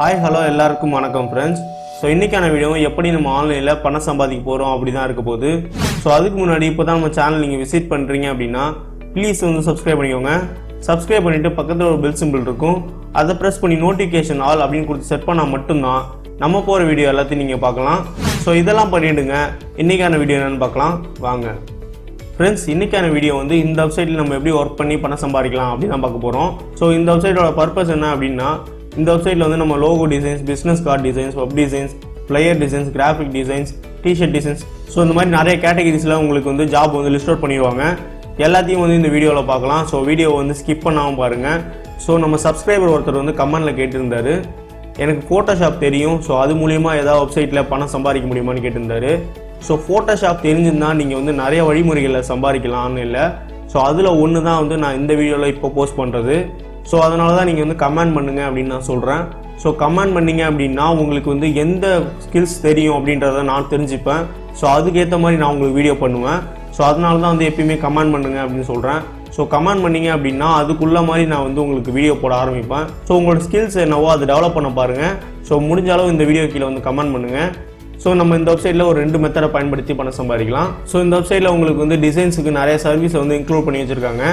Hi hello எல்லாருக்கும் வணக்கம் friends. So இன்றைக்கான வீடியோ எப்படி நம்ம ஆன்லைனில் பணம் சம்பாதிக்க போகிறோம் அப்படி தான் இருக்க போகுது. ஸோ அதுக்கு முன்னாடி இப்போ தான் நம்ம சேனல் நீங்கள் விசிட் பண்ணுறீங்க அப்படின்னா ப்ளீஸ் சப்ஸ்கிரைப் பண்ணிக்கோங்க. சப்ஸ்கிரைப் பண்ணிவிட்டு பக்கத்தில் ஒரு பெல் சிம்பிள் இருக்கும், அதை ப்ரெஸ் பண்ணி நோட்டிஃபிகேஷன் ஆல் அப்படின்னு கொடுத்து செட் பண்ணால் மட்டும்தான் நம்ம போகிற வீடியோ எல்லாத்தையும் நீங்கள் பார்க்கலாம். ஸோ இதெல்லாம் பண்ணிவிடுங்க. இன்றைக்கான வீடியோ என்னென்னு பார்க்கலாம் வாங்க ஃப்ரெண்ட்ஸ். இன்றைக்கான வீடியோ இந்த வெப்சைட்டில் நம்ம எப்படி ஒர்க் பண்ணி பணம் சம்பாதிக்கலாம் அப்படின்னு தான் பார்க்க போகிறோம். ஸோ இந்த வெப்சைட்டோட பர்பஸ் என்ன அப்படின்னா, இந்த வெப்சைட்டில் நம்ம logo designs, business card designs, web designs, flyer designs, graphic designs, T shirt designs, so இந்த மாதிரி நிறைய கேட்டகரிஸில் உங்களுக்கு ஜாப் லிஸ்ட் அவுட் பண்ணிடுவாங்க. எல்லாத்தையும் இந்த வீடியோவில் பார்க்கலாம். ஸோ வீடியோவை ஸ்கிப் பண்ணாமல் பாருங்கள். ஸோ நம்ம சப்ஸ்கிரைபர் ஒருத்தர் கமெண்டில் கேட்டிருந்தாரு, எனக்கு ஃபோட்டோஷாப் தெரியும், ஸோ அது மூலிமா ஏதாவது வெப்சைட்டில் பணம் சம்பாதிக்க முடியுமான்னு கேட்டிருந்தாரு. ஸோ ஃபோட்டோஷாப் தெரிஞ்சிருந்தால் நீங்கள் நிறைய வழிமுறைகளில் சம்பாதிக்கலாம்னு இல்லை. ஸோ அதில் ஒன்று தான் நான் இந்த வீடியோவில் இப்போ போஸ்ட் பண்ணுறது. ஸோ அதனால தான் நீங்கள் கமெண்ட் பண்ணுங்கள் அப்படின்னு நான் சொல்கிறேன். ஸோ கமெண்ட் பண்ணிங்க அப்படின்னா உங்களுக்கு எந்த ஸ்கில்ஸ் தெரியும் அப்படின்றத நான் தெரிஞ்சுப்பேன். ஸோ அதுக்கேற்ற மாதிரி நான் உங்களுக்கு வீடியோ பண்ணுவேன். ஸோ அதனால தான் எப்பயுமே கமெண்ட் பண்ணுங்கள் அப்படின்னு சொல்கிறேன். ஸோ கமெண்ட் பண்ணிங்க அப்படின்னா அதுக்குள்ள மாதிரி நான் உங்களுக்கு வீடியோ போட ஆரம்பிப்பேன். ஸோ உங்களோட ஸ்கில்ஸ் என்னவோ அதை டெவலப் பண்ண பாருங்கள். ஸோ முடிஞ்ச அளவு இந்த வீடியோ கீழே கமெண்ட் பண்ணுங்கள். ஸோ நம்ம இந்த வெப்சைட்டில் ஒரு 2 மெத்தடை பயன்படுத்தி பணம் சம்பாதிக்கலாம். ஸோ இந்த வெப்சைட்டில் உங்களுக்கு டிசைன்ஸுக்கு நிறைய சர்வீஸை இன்க்ளூட் பண்ணி வச்சுருக்காங்க.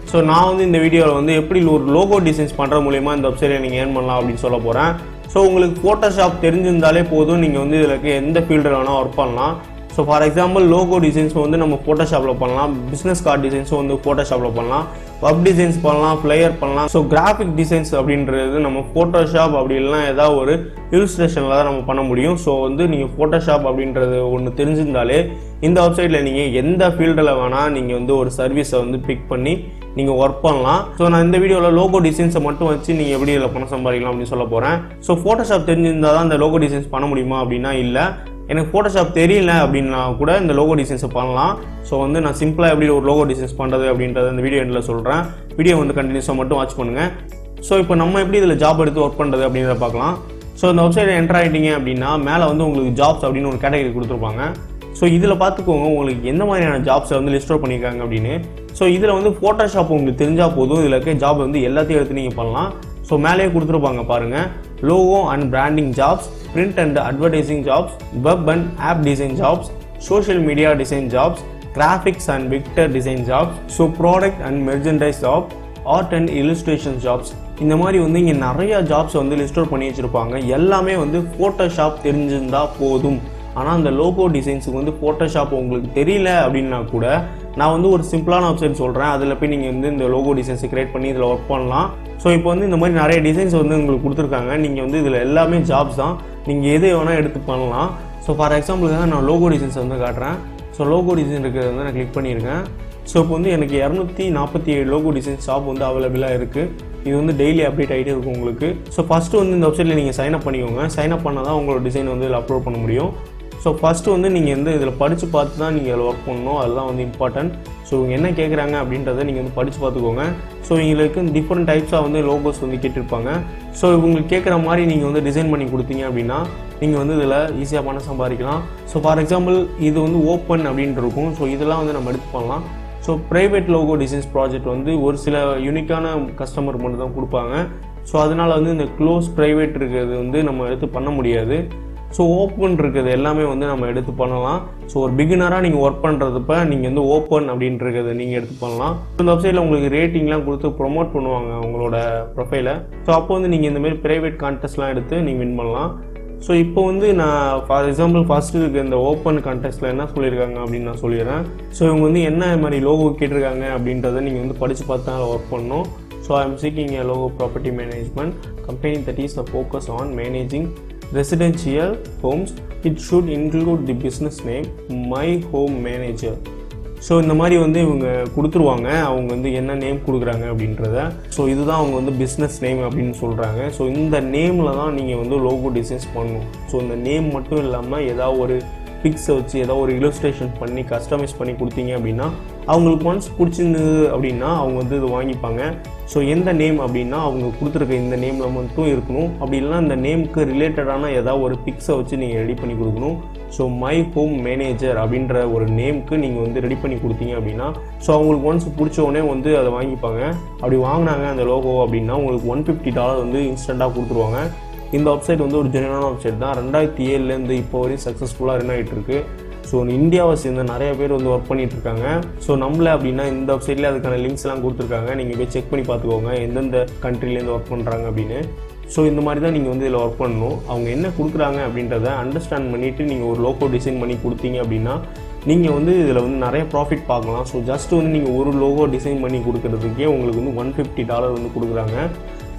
ஸோ நான் இந்த வீடியோவில் எப்படி ஒரு லோகோ டிசைன்ஸ் பண்ணுற மூலிமா இந்த வெப்சைட்டில் நீங்கள் ஏர்ன் பண்ணலாம் அப்படின்னு சொல்ல போகிறேன். ஸோ உங்களுக்கு ஃபோட்டோஷாப் தெரிஞ்சிருந்தாலே போதும், நீங்கள் இதில் எந்த ஃபீல்டில் வேணால் ஒர்க் பண்ணலாம். So for example logo designs நம்ம ஃபோட்டோஷாப்பில் பண்ணலாம், பிஸ்னஸ் கார்டு டிசைன்ஸும் ஃபோட்டோஷாப்பில் பண்ணலாம், வெப் டிசைன்ஸ் பண்ணலாம், ஃப்ளையர் பண்ணலாம். ஸோ கிராஃபிக் டிசைன்ஸ் அப்படின்றது நம்ம ஃபோட்டோஷாப் அப்படி இல்லைனா ஏதாவது ஒரு இலுஸ்ட்ரேஷனில் தான் நம்ம பண்ண முடியும். ஸோ நீங்கள் ஃபோட்டோஷாப் அப்படின்றது ஒன்று தெரிஞ்சிருந்தாலே இந்த வெப்சைட்டில் நீங்கள் எந்த ஃபீல்டில் வேணால் நீங்கள் ஒரு சர்வீஸை பிக் பண்ணி நீங்கள் ஒர்க் பண்ணலாம். ஸோ நான் இந்த வீடியோவில் லோகோ டிசைன்ஸை மட்டும் வச்சு நீங்கள் எப்படி இதில் பணம் சம்பாதிக்கலாம் அப்படின்னு சொல்ல போகிறேன். ஸோ ஃபோட்டோஷாப் தெரிஞ்சிருந்தால் தான் இந்த லோகோ டிசைன்ஸ் பண்ண முடியுமா அப்படின்னா இல்லை. எனக்கு ஃபோட்டோஷாப் தெரியல அப்படின்னா கூட இந்த லோகோ டிசைன்ஸை பண்ணலாம். ஸோ நான் சிம்பிளாக எப்படி ஒரு லோகோ டிசைன்ஸ் பண்ணுறது அப்படின்றத இந்த வீடியோ எண்டில் சொல்கிறேன். வீடியோ கண்டினியூஸாக மட்டும் வாட்ச் பண்ணுங்கள். ஸோ இப்போ நம்ம எப்படி இதில் ஜாப் எடுத்து ஒர்க் பண்ணுறது அப்படின்றத பார்க்கலாம். ஸோ இந்த வெப்சைட்டில் என்டர் ஆகிட்டீங்க அப்படின்னா மேலே உங்களுக்கு ஜாப்ஸ் அப்படின்னு ஒரு கேட்டகரி கொடுத்துருப்பாங்க. ஸோ இதில் பார்த்துக்கோங்க உங்களுக்கு எந்த மாதிரியான ஜாப்ஸை லிஸ்ட் அவுட் பண்ணியிருக்காங்க அப்படின்னு. ஸோ இதில் ஃபோட்டோஷாப் உங்களுக்கு தெரிஞ்சால் போதும், இதில் இருக்க ஜாப் எல்லாத்தையும் எடுத்து நீங்கள் பண்ணலாம். ஸோ மேலேயே கொடுத்துருப்பாங்க பாருங்கள், logo and branding jobs, print and advertising jobs, web and app design jobs, social media design jobs, graphics and vector design jobs, so product and merchandise jobs, art and illustration jobs. இந்த மாதிரி இங்கே நிறைய jobs list out பண்ணி வச்சுருப்பாங்க. எல்லாமே Photoshop தெரிஞ்சிருந்தா போதும். ஆனால் அந்த லோகோ டிசைன்ஸுக்கு ஃபோட்டோஷாப் உங்களுக்கு தெரியல அப்படின்னா கூட நான் ஒரு சிம்பிளான வெப்சைட் சொல்கிறேன். அதில் போய் நீங்கள் இந்த லோகோ டிசைன்ஸை கிரியேட் பண்ணி இதில் ஒர்க் பண்ணலாம். ஸோ இப்போ இந்த மாதிரி நிறைய டிசைன்ஸ் உங்களுக்கு கொடுத்துருக்காங்க. நீங்கள் இதில் எல்லாமே ஜாப்ஸ் தான், நீங்கள் எது வேணால் எடுத்து பண்ணலாம். ஸோ ஃபார் எக்ஸாம்பிளுக்காக நான் லோகோ டிசைன்ஸ் காட்டுறேன். ஸோ லோகோ டிசைன் இருக்கிறது நான் கிளிக் பண்ணியிருக்கேன். ஸோ இப்போ எனக்கு 247 லோகோ டிசைன்ஸ் ஜாப் அவைலபிளாக இருக்குது. இது டெய்லி அப்டேட் ஆகிட்டே இருக்கும் உங்களுக்கு. ஸோ ஃபஸ்ட்டு இந்த வெப்சைட்டில் நீங்கள் சைன் அப் பண்ணிக்கோங்க. சைன் அப் பண்ணால் தான் உங்களோட டிசைன் இதில் அப்லோட் பண்ண முடியும். ஸோ ஃபஸ்ட்டு நீங்கள் இதில் படித்து பார்த்து தான் நீங்கள் இதில் ஒர்க் பண்ணணும். அதுதான் இம்பார்ட்டன்ட். ஸோ இவங்க என்ன கேட்குறாங்க அப்படின்றத நீங்கள் படித்து பார்த்துக்கோங்க. ஸோ இவங்களுக்கு டிஃப்ரெண்ட் டைப்ஸாக லோகோஸ் கேட்டிருப்பாங்க. ஸோ இவங்களுக்கு கேட்குற மாதிரி நீங்கள் டிசைன் பண்ணி கொடுத்தீங்க அப்படின்னா நீங்கள் இதில் ஈஸியாக பணம் சம்பாதிக்கலாம். ஸோ ஃபார் எக்ஸாம்பிள் இது ஓப்பன் அப்படின்ட்டு இருக்கும். ஸோ இதெல்லாம் நம்ம எடுத்து பண்ணலாம். So private logo designs project ஒரு சில யூனிக்கான கஸ்டமர் மட்டும் தான் கொடுப்பாங்க. ஸோ அதனால் இந்த க்ளோஸ் ப்ரைவேட் இருக்கிறது நம்ம எடுத்து பண்ண முடியாது. ஸோ ஓப்பன் இருக்கிறது எல்லாமே நம்ம எடுத்து பண்ணலாம். ஸோ ஒரு பிகினராக நீங்கள் ஒர்க் பண்ணுறதுப்ப நீங்கள் ஓப்பன் அப்படின்றத நீங்கள் எடுத்து பண்ணலாம். இந்த வெப்சைட்டில் உங்களுக்கு ரேட்டிங்லாம் கொடுத்து ப்ரொமோட் பண்ணுவாங்க உங்களோட ப்ரொஃபைலை. ஸோ அப்போ நீங்கள் இந்தமாரி ப்ரைவேட் கான்டெஸ்ட்லாம் எடுத்து நீங்கள் வின் பண்ணலாம். ஸோ இப்போ நான் ஃபார் எக்ஸாம்பிள் ஃபஸ்ட்டு இருக்க இந்த ஓப்பன் கான்டெஸ்ட்டில் என்ன சொல்லியிருக்காங்க அப்படின்னு நான் சொல்லிடுறேன். ஸோ இவங்க என்ன மாதிரி லோகோ கேட்டிருக்காங்க அப்படின்றத நீங்கள் படித்து பார்த்து தான் ஒர்க் பண்ணணும். So I am seeking a logo property management company that is the focus on managing residential homes. It should include the business name my home manager. So இந்த மாதிரி இவங்க கொடுத்துருவாங்க. அவங்க என்ன நேம் கொடுக்குறாங்க அப்படின்றத. ஸோ இதுதான் அவங்க பிஸ்னஸ் நேம் அப்படின்னு சொல்கிறாங்க. ஸோ இந்த நேமில் தான் நீங்கள் லோகோ டிசைன்ஸ் பண்ணணும். ஸோ இந்த நேம் மட்டும் இல்லாமல் ஏதாவது ஒரு பிக்ஸை வச்சு ஏதாவது ஒரு இலுஸ்ட்ரேஷன் பண்ணி கஸ்டமைஸ் பண்ணி கொடுத்தீங்க அப்படின்னா அவங்களுக்கு ஒன்ஸ் பிடிச்சிருந்தது அப்படின்னா அவங்க இது வாங்கிப்பாங்க. ஸோ எந்த நேம் அப்படின்னா அவங்க கொடுத்துருக்க இந்த நேமில் மட்டும் இருக்கணும். அப்படி இல்லைனா இந்த நேமுக்கு ரிலேட்டடான ஏதாவது ஒரு பிக்ஸை வச்சு நீங்கள் ரெடி பண்ணி கொடுக்கணும். ஸோ மை ஹோம் மேனேஜர் அப்படின்ற ஒரு நேமுக்கு நீங்கள் ரெடி பண்ணி கொடுத்தீங்க அப்படின்னா ஸோ அவங்களுக்கு ஒன்ஸ் பிடிச்சோடனே அதை வாங்கிப்பாங்க. அப்படி வாங்கினாங்க அந்த லோகோ அப்படின்னா உங்களுக்கு $150 இன்ஸ்டண்ட்டாக கொடுத்துருவாங்க. இந்த வெப்சைட் வந்து ஒரு ஜென்யூனான வெப்சைட் தான். 2007 இப்போ வரையும் சக்ஸஸ்ஃபுல்லாக ரன் ஆகிட்டு இருக்கு. ஸோ இந்தியாவை சேர்ந்த நிறைய பேர் வந்து ஒர்க் பண்ணிட்டு இருக்காங்க. ஸோ நம்மள அப்படின்னா இந்த வெப்சைட்லேயே அதுக்கான லிங்க்ஸ்லாம் கொடுத்துருக்காங்க. நீங்கள் போய் செக் பண்ணி பார்த்துக்கோங்க எந்தெந்த கண்ட்ரிலேருந்து ஒர்க் பண்ணுறாங்க அப்படின்னு. ஸோ இந்த மாதிரி தான் நீங்கள் வந்து இதில் ஒர்க் பண்ணணும். அவங்க என்ன கொடுக்குறாங்க அப்படின்றத அண்டர்ஸ்டாண்ட் பண்ணிவிட்டு நீங்கள் ஒரு லோகோ டிசைன் பண்ணி கொடுத்தீங்க அப்படின்னா நீங்கள் வந்து இதில் வந்து நிறைய ப்ராஃபிட் பார்க்கலாம். ஸோ ஜஸ்ட் வந்து நீங்கள் ஒரு லோகோ டிசைன் பண்ணி கொடுக்குறதுக்கே உங்களுக்கு வந்து $150 வந்து கொடுக்குறாங்க.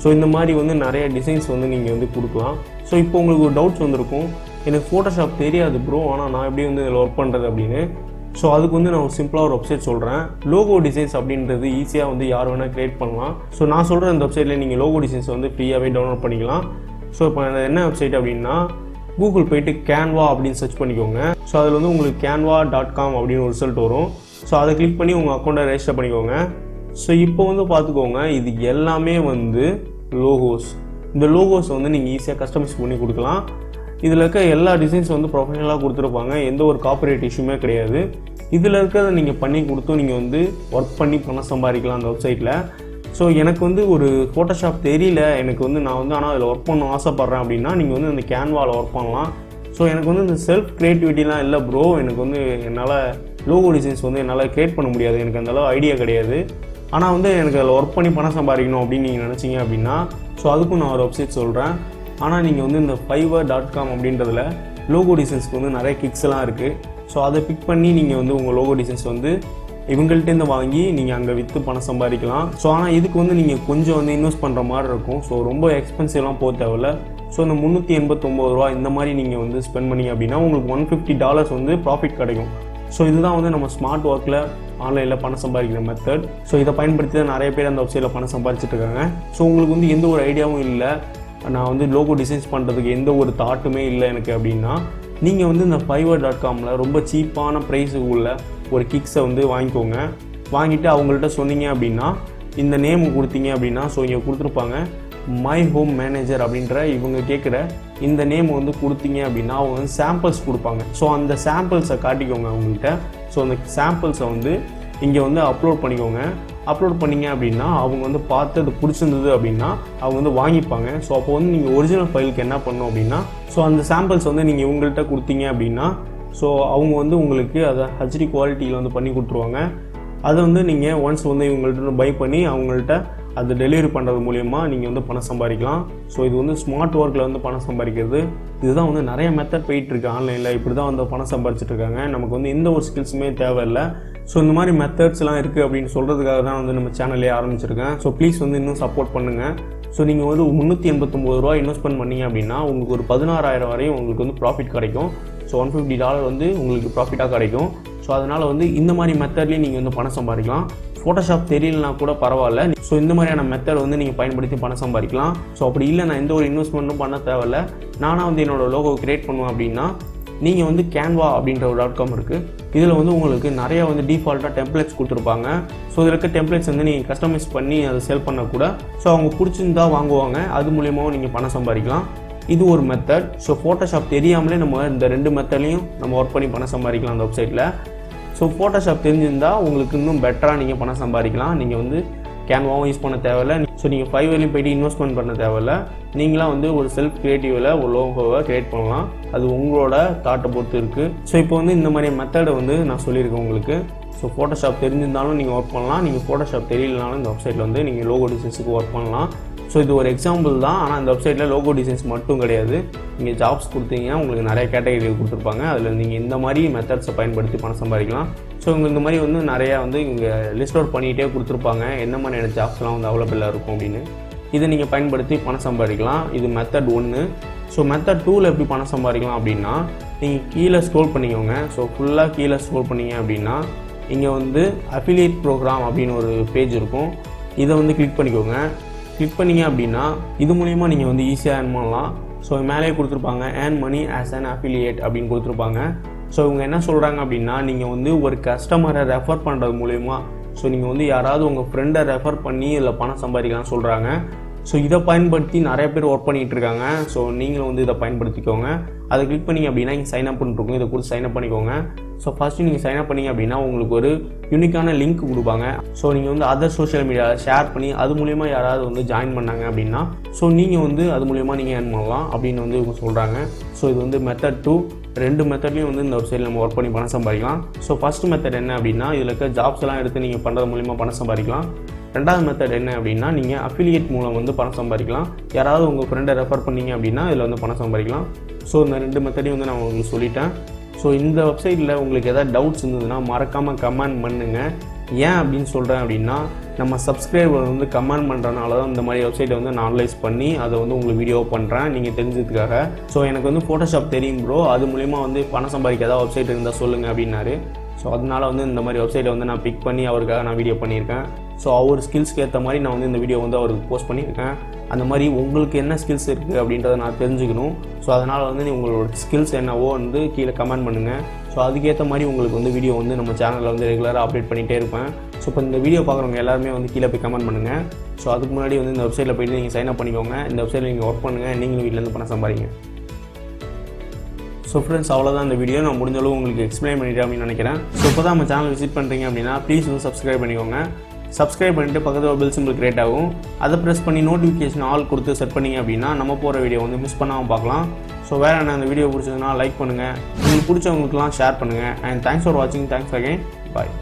ஸோ இந்த மாதிரி வந்து நிறைய டிசைன்ஸ் வந்து நீங்கள் வந்து கொடுக்கலாம். ஸோ இப்போ உங்களுக்கு ஒரு டவுட்ஸ் வந்திருக்கும், எனக்கு ஃபோட்டோஷாப் தெரியாது ப்ரோ, ஆனால் நான் எப்படி வந்து இதில் ஒர்க் பண்ணுறது அப்படின்னு. ஸோ அதுக்கு வந்து நான் சிம்பிளாக ஒரு வெப்சைட் சொல்கிறேன். லோகோ டிசைன்ஸ் அப்படின்றது ஈஸியாக வந்து யார் வேணால் க்ரியேட் பண்ணலாம். ஸோ நான் சொல்கிற இந்த வெப்சைட்டில் நீங்கள் லோகோ டிசைன்ஸ் வந்து ஃப்ரீயாகவே டவுன்லோட் பண்ணிக்கலாம். ஸோ இப்போ என்ன வெப்சைட் அப்படின்னா கூகுள் போய்ட்டு கேன்வா அப்படின்னு சர்ச் பண்ணிக்கோங்க. ஸோ அதில் வந்து உங்களுக்கு canva.com அப்படின்னு ஒரு ரிசல்ட் வரும். ஸோ அதை கிளிக் பண்ணி உங்கள் அக்கௌண்ட்டை ரெஜிஸ்டர் பண்ணிக்கோங்க. ஸோ இப்போ வந்து பார்த்துக்கோங்க, இது எல்லாமே வந்து லோகோஸ். இந்த லோகோஸ் வந்து நீங்கள் ஈஸியாக கஸ்டமைஸ் பண்ணி கொடுக்கலாம். இதில் இருக்க எல்லா டிசைன்ஸ் வந்து ப்ரொஃபஷனலாக கொடுத்துருப்பாங்க. எந்த ஒரு காப்பிரைட் இஷ்யூமே கிடையாது. இதில் இருக்கிறத நீங்கள் பண்ணி கொடுத்து நீங்கள் வந்து ஒர்க் பண்ணி பணம் சம்பாதிக்கலாம் அந்த வெப்சைட்டில். ஸோ எனக்கு வந்து ஒரு ஃபோட்டோஷாப் தெரியல, எனக்கு வந்து நான் வந்து ஆனால் அதில் ஒர்க் பண்ண ஆசைப்பட்றேன் அப்படின்னா நீங்கள் வந்து அந்த கேன்வாவில் ஒர்க் பண்ணலாம். ஸோ எனக்கு வந்து இந்த செல்ஃப் க்ரியேட்டிவிட்டிலாம் இல்லை ப்ரோ, எனக்கு வந்து என்னால் லோகோ டிசைன்ஸ் வந்து என்னால் க்ரியேட் பண்ண முடியாது, எனக்கு அந்தளவு ஐடியா கிடையாது, ஆனால் வந்து எனக்கு அதில் ஒர்க் பண்ணி பணம் சம்பாதிக்கணும் அப்படின்னு நீங்கள் நினச்சிங்க அப்படின்னா ஸோ அதுக்கும் நான் ஒரு வெப்சைட் சொல்கிறேன். ஆனால் நீங்கள் வந்து இந்த fiverr.com அப்படின்றதுல லோகோ டிசைன்ஸ்க்கு வந்து நிறைய கிக்ஸ்லாம் இருக்குது. ஸோ அதை பிக் பண்ணி நீங்கள் வந்து உங்கள் லோகோ டிசைன்ஸ் வந்து இவங்கள்ட்டேருந்து வாங்கி நீங்கள் அங்கே விற்று பணம் சம்பாதிக்கலாம். ஸோ ஆனால் இதுக்கு வந்து நீங்கள் கொஞ்சம் வந்து இன்வெஸ்ட் பண்ணுற மாதிரி இருக்கும். ஸோ ரொம்ப எக்ஸ்பென்சிவ்லாம் போக தேவையில்ல. ஸோ இந்த $389 இந்த மாதிரி நீங்கள் வந்து ஸ்பெண்ட் பண்ணிங்க அப்படின்னா உங்களுக்கு $150 வந்து ப்ராஃபிட் கிடைக்கும். ஸோ இதுதான் வந்து நம்ம ஸ்மார்ட் ஒர்க்கில் ஆன்லைனில் பணம் சம்பாதிக்கிற மெத்தட். ஸோ இதை பயன்படுத்தி தான் நிறைய பேர் அந்த வெப்சைட்டில் பணம் சம்பாதிச்சுட்டு இருக்காங்க. ஸோ உங்களுக்கு வந்து எந்த ஒரு ஐடியாவும் இல்லை, நான் வந்து லோகோ டிசைன்ஸ் பண்ணுறதுக்கு எந்த ஒரு தாட்டுமே இல்லை எனக்கு அப்படின்னா நீங்கள் வந்து இந்த fiverr.comல ரொம்ப சீப்பான ப்ரைஸுக்கு உள்ள ஒரு கிக்ஸை வந்து வாங்கிக்கோங்க. வாங்கிட்டு அவங்கள்ட்ட சொன்னீங்க அப்படின்னா இந்த நேம் கொடுத்தீங்க அப்படின்னா ஸோ இங்கே கொடுத்துருப்பாங்க மை ஹோம் மேனேஜர் அப்படின்ற இவங்க கேட்குற இந்த நேம் வந்து கொடுத்தீங்க அப்படின்னா அவங்க வந்து சாம்பிள்ஸ் கொடுப்பாங்க. ஸோ அந்த சாம்பிள்ஸை காட்டிக்கோங்க அவங்கள்ட்ட. ஸோ அந்த சாம்பிள்ஸை வந்து இங்கே வந்து அப்லோட் பண்ணிக்கோங்க. அப்லோட் பண்ணிங்க அப்படின்னா அவங்க வந்து பார்த்து அது பிடிச்சிருந்தது அப்படின்னா அவங்க வந்து வாங்கிப்பாங்க. ஸோ அப்போ வந்து நீங்கள் ஒரிஜினல் ஃபைலுக்கு என்ன பண்ணணும் அப்படின்னா ஸோ அந்த சாம்பிள்ஸ் வந்து நீங்கள் இவங்கள்ட்ட கொடுத்தீங்க அப்படின்னா ஸோ அவங்க வந்து உங்களுக்கு அதை HD குவாலிட்டியில் வந்து பண்ணி கொடுத்துருவாங்க. அதை வந்து நீங்கள் ஒன்ஸ் வந்து இவங்கள்ட்ட பை பண்ணி அவங்கள்ட்ட அதை டெலிவரி பண்ணுறது மூலயமா நீங்கள் வந்து பணம் சம்பாதிக்கலாம். ஸோ இது வந்து ஸ்மார்ட் ஒர்க்கில் வந்து பணம் சம்பாதிக்கிறது. இதுதான் வந்து நிறைய மெத்தட் போயிட்டுருக்கு ஆன்லைனில். இப்படி தான் வந்து பணம் சம்பாதிச்சிட்ருக்காங்க. நமக்கு வந்து எந்த ஒரு ஸ்கில்ஸுமே தேவையில்லை. ஸோ இந்த மாதிரி மெத்தட்ஸ்லாம் இருக்குது அப்படின்னு சொல்கிறதுக்காக தான் வந்து நம்ம சேனல்லே ஆரம்பிச்சிருக்கேன். ஸோ ப்ளீஸ் வந்து இன்னும் சப்போர்ட் பண்ணுங்கள். ஸோ நீங்கள் வந்து $389 இன்வெஸ்ட்மெண்ட் பண்ணிங்க அப்படின்னா உங்களுக்கு ஒரு 16,000 வரையும் உங்களுக்கு வந்து ப்ராஃபிட் கிடைக்கும். ஸோ $150 வந்து உங்களுக்கு ப்ராஃபிட்டாக கிடைக்கும். ஸோ அதனால் வந்து இந்த மாதிரி மெத்தட்லேயும் நீங்கள் வந்து பணம் சம்பாதிக்கலாம். ஃபோட்டோஷாப் தெரியலனா கூட பரவாயில்ல. ஸோ இந்த மாதிரியான மெத்தட் வந்து நீங்கள் பயன்படுத்தி பணம் சம்பாதிக்கலாம். ஸோ அப்படி இல்லை நான் எந்த ஒரு இன்வெஸ்ட்மெண்ட்டும் பண்ண தேவையில்ல, நானாக வந்து என்னோடய லோகோ கிரியேட் பண்ணுவேன் அப்படின்னா நீங்கள் வந்து canva அப்படின்ற ஒரு .com இருக்குது. இதில் வந்து உங்களுக்கு நிறையா வந்து டிஃபால்ட்டாக டெம்ப்ளேட்ஸ் கொடுத்துருப்பாங்க. ஸோ இதில் இருக்க டெம்ப்ளேட்ஸ் வந்து நீங்கள் கஸ்டமைஸ் பண்ணி அதை சேல் பண்ணக்கூட ஸோ அவங்க பிடிச்சிருந்தா வாங்குவாங்க. அது மூலியமாகவும் நீங்கள் பணம் சம்பாதிக்கலாம். இது ஒரு மெத்தட். ஸோ ஃபோட்டோஷாப் தெரியாமலே நம்ம இந்த 2 மெத்தட்லையும் நம்ம ஒர்க் பண்ணி பணம் சம்பாதிக்கலாம் அந்த வெப்சைட்டில். ஸோ ஃபோட்டோஷாப் தெரிஞ்சிருந்தால் உங்களுக்கு இன்னும் பெட்டராக நீங்கள் பணம் சம்பாதிக்கலாம். நீங்கள் வந்து கேன்வாவும் யூஸ் பண்ண தேவையில்லை. ஸோ நீங்கள் fiverrலையும் போய்ட்டு இன்வெஸ்ட்மெண்ட் பண்ண தேவையில்லை. நீங்களாம் வந்து ஒரு செல்ஃப் க்ரியேட்டிவில் ஒரு லோகோவை க்ரியேட் பண்ணலாம். அது உங்களோட தாட்டை பொறுத்து இருக்குது. ஸோ இப்போ வந்து இந்த மாதிரி மெத்தடை வந்து நான் சொல்லியிருக்கேன் உங்களுக்கு. ஸோ ஃபோட்டோஷாப் தெரிஞ்சிருந்தாலும் நீங்கள் ஒர்க் பண்ணலாம். நீங்கள் ஃபோட்டோஷாப் தெரியலனாலும் இந்த வெப்சைட்டில் வந்து நீங்கள் லோகோ டிசைன்ஸுக்கு ஒர்க் பண்ணலாம். ஸோ இது ஒரு எக்ஸாம்பிள் தான். ஆனால் இந்த வெப்சைட்டில் லோகோ டிசைன்ஸ் மட்டும் கிடையாது. நீங்கள் ஜாப்ஸ் கொடுத்தீங்கன்னா உங்களுக்கு நிறைய கேட்டகரிகள் கொடுத்துருப்பாங்க. அதில் நீங்கள் இந்த மாதிரி மெத்தட்ஸை பயன்படுத்தி பணம் சம்பாதிக்கலாம். ஸோ உங்களுக்கு இந்த மாதிரி வந்து நிறையா வந்து இங்கே லிஸ்ட் அவுட் பண்ணிகிட்டே கொடுத்துருப்பாங்க என்ன மாதிரியான ஜாப்ஸ்லாம் வந்து அவைலபிளாக இருக்கும் அப்படின்னு. இதை நீங்கள் பயன்படுத்தி பணம் சம்பாதிக்கலாம். இது மெத்தட் 1. ஸோ மெத்தட் 2ல் எப்படி பணம் சம்பாதிக்கலாம் அப்படின்னா நீங்கள் கீழே ஸ்க்ரோல் பண்ணிக்கோங்க. ஸோ ஃபுல்லாக கீழே ஸ்க்ரோல் பண்ணிங்க அப்படின்னா இங்கே வந்து அஃபிலியேட் ப்ரோக்ராம் அப்படின்னு ஒரு பேஜ் இருக்கும். இதை வந்து கிளிக் பண்ணிக்கோங்க. கிளிக் பண்ணிங்க அப்படின்னா இது மூலிமா நீங்கள் வந்து ஈஸியாக ஏர்ன் பண்ணலாம். ஸோ மேலே கொடுத்துருப்பாங்க earn money as an affiliate அப்படின்னு கொடுத்துருப்பாங்க. ஸோ இவங்க என்ன சொல்கிறாங்க அப்படின்னா நீங்கள் வந்து ஒரு கஸ்டமரை ரெஃபர் பண்ணுறது மூலிமா ஸோ நீங்கள் வந்து யாராவது உங்கள் ஃப்ரெண்டை ரெஃபர் பண்ணி இதில் பணம் சம்பாதிக்கலாம்னு சொல்கிறாங்க. ஸோ இதை பயன்படுத்தி நிறைய பேர் ஒர்க் பண்ணிகிட்டு இருக்காங்க. ஸோ நீங்களும் வந்து இதை பயன்படுத்திக்கோங்க. அதை கிளிக் பண்ணிங்க அப்படின்னா நீங்கள் சைன் அப் பண்ணிருக்கோங்க. இதை கொடுத்து சைன் அப் பண்ணிக்கோங்க. ஸோ ஃபஸ்ட்டு நீங்கள் சைன் அப் பண்ணிங்க அப்படின்னா உங்களுக்கு ஒரு யூனிக்கான லிங்க் கொடுப்பாங்க. ஸோ நீங்கள் வந்து அதர் சோஷியல் மீடியாவில் ஷேர் பண்ணி அது மூலிமா யாராவது வந்து ஜாயின் பண்ணாங்க அப்படின்னா ஸோ நீங்கள் வந்து அது மூலிமா நீங்கள் ஏர்ன் பண்ணலாம் அப்படின்னு வந்து இவங்க சொல்கிறாங்க. ஸோ இது வந்து மெத்தட் 2. 2 மெத்தட்லையும் வந்து இந்த வெப்சைட்டில் நம்ம ஒர்க் பண்ணி பணம் சம்பாதிக்கலாம். ஸோ ஃபஸ்ட் மெத்தட் என்ன அப்படின்னா இதில் இருக்க ஜாப்ஸ் எல்லாம் எடுத்து நீங்கள் பண்ணுறது மூலிமா பணம் சம்பாதிக்கலாம். ரெண்டாவது மெத்தட் என்ன அப்படின்னா நீங்கள் அஃபிலியேட் மூலம் வந்து பணம் சம்பாதிக்கலாம். யாராவது உங்கள் ஃப்ரெண்டை ரெஃபர் பண்ணிங்க அப்படின்னா இதில் வந்து பணம் சம்பாதிக்கலாம். ஸோ இந்த 2 மெத்தடையும் வந்து நான் உங்களுக்கு சொல்லிட்டேன். ஸோ இந்த வெப்சைட்டில் உங்களுக்கு எதாவது டவுட்ஸ் இருந்ததுன்னா மறக்காமல் கமெண்ட் பண்ணுங்கள். ஏன் அப்படின்னு சொல்கிறேன் அப்படின்னா நம்ம சப்ஸ்கிரைபர் வந்து கமெண்ட் பண்ணுறதுனால தான் இந்த மாதிரி வெப்சைட்டை வந்து நான் அனலைஸ் பண்ணி அதை வந்து உங்களுக்கு வீடியோ பண்ணுறேன் நீங்கள் தெரிஞ்சதுக்காக. ஸோ எனக்கு வந்து ஃபோட்டோஷாப் தெரியும் ப்ரோ, அது மூலிமா வந்து பணம் சம்பாதிக்க ஏதாவது வெப்சைட் இருந்தால் சொல்லுங்கள் அப்படின்னாரு. ஸோ அதனால் வந்து இந்த மாதிரி வெப்சைட்டை வந்து நான் பிக் பண்ணி அவருக்காக நான் வீடியோ பண்ணியிருக்கேன். ஸோ அவர் ஸ்கில்ஸ்க்கு ஏற்ற மாதிரி நான் வந்து இந்த வீடியோ வந்து அவருக்கு போஸ்ட் பண்ணியிருக்கேன். அந்த மாதிரி உங்களுக்கு என்ன ஸ்கில்ஸ் இருக்குது அப்படின்றத நான் தெரிஞ்சுக்கணும். ஸோ அதனால் வந்து உங்களோட ஸ்கில்ஸ் என்னவோ வந்து கீழே கமெண்ட் பண்ணுங்கள். ஸோ அதுக்கேற்ற மாதிரி உங்களுக்கு வந்து வீடியோ வந்து நம்ம சேனலில் வந்து ரெகுலராக அப்டேட் பண்ணிகிட்டே இருப்பேன். ஸோ இப்போ இந்த வீடியோ பார்க்குறவங்க எல்லாருமே வந்து கீழே போய் கமெண்ட் பண்ணுங்கள். ஸோ அதுக்கு முன்னாடி வந்து இந்த வெப்சைட்டில் போய்ட்டு நீங்கள் சைன் அப் பண்ணிக்கோங்க. இந்த வெப்சைட்டில் நீங்கள் ஒர்க் பண்ணுங்கள், நீங்களும் வீட்டிலேருந்து பணம் சம்பாதிங்க. ஸோ ஃப்ரெண்ட்ஸ், அவ்வளோதான் இந்த வீடியோ. நான் முடிஞ்சளவு உங்களுக்கு எக்ஸ்பிளைன் பண்ணிட்டேன் அப்படின்னு நினைக்கிறேன். ஸோ இப்போ தான் நம்ம சேனல் விசிட் பண்ணுறீங்க அப்படின்னா ப்ளீஸ் வந்து சப்ஸ்கிரைப் பண்ணிக்கோங்க. சப்ஸ்கிரைப் பண்ணிட்டு பக்கத்தில் ஒரு பெல் சிம்பிள் கிரியேட் ஆகும். அதை ப்ரெஸ் பண்ணி நோட்டிஃபிகேஷன் ஆல் கொடுத்து செட் பண்ணிங்க அப்படின்னா நம்ம போகிற வீடியோ வந்து மிஸ் பண்ணாமல் பார்க்கலாம். ஸோ வேறு என்ன, அந்த வீடியோ பிடிச்சதுன்னா லைக் பண்ணுங்கள், உங்களுக்கு பிடிச்சவங்களுக்குலாம் ஷேர் பண்ணுங்கள். அண்ட் தேங்க்ஸ் ஃபார் வாட்சிங். Thanks again. பாய்.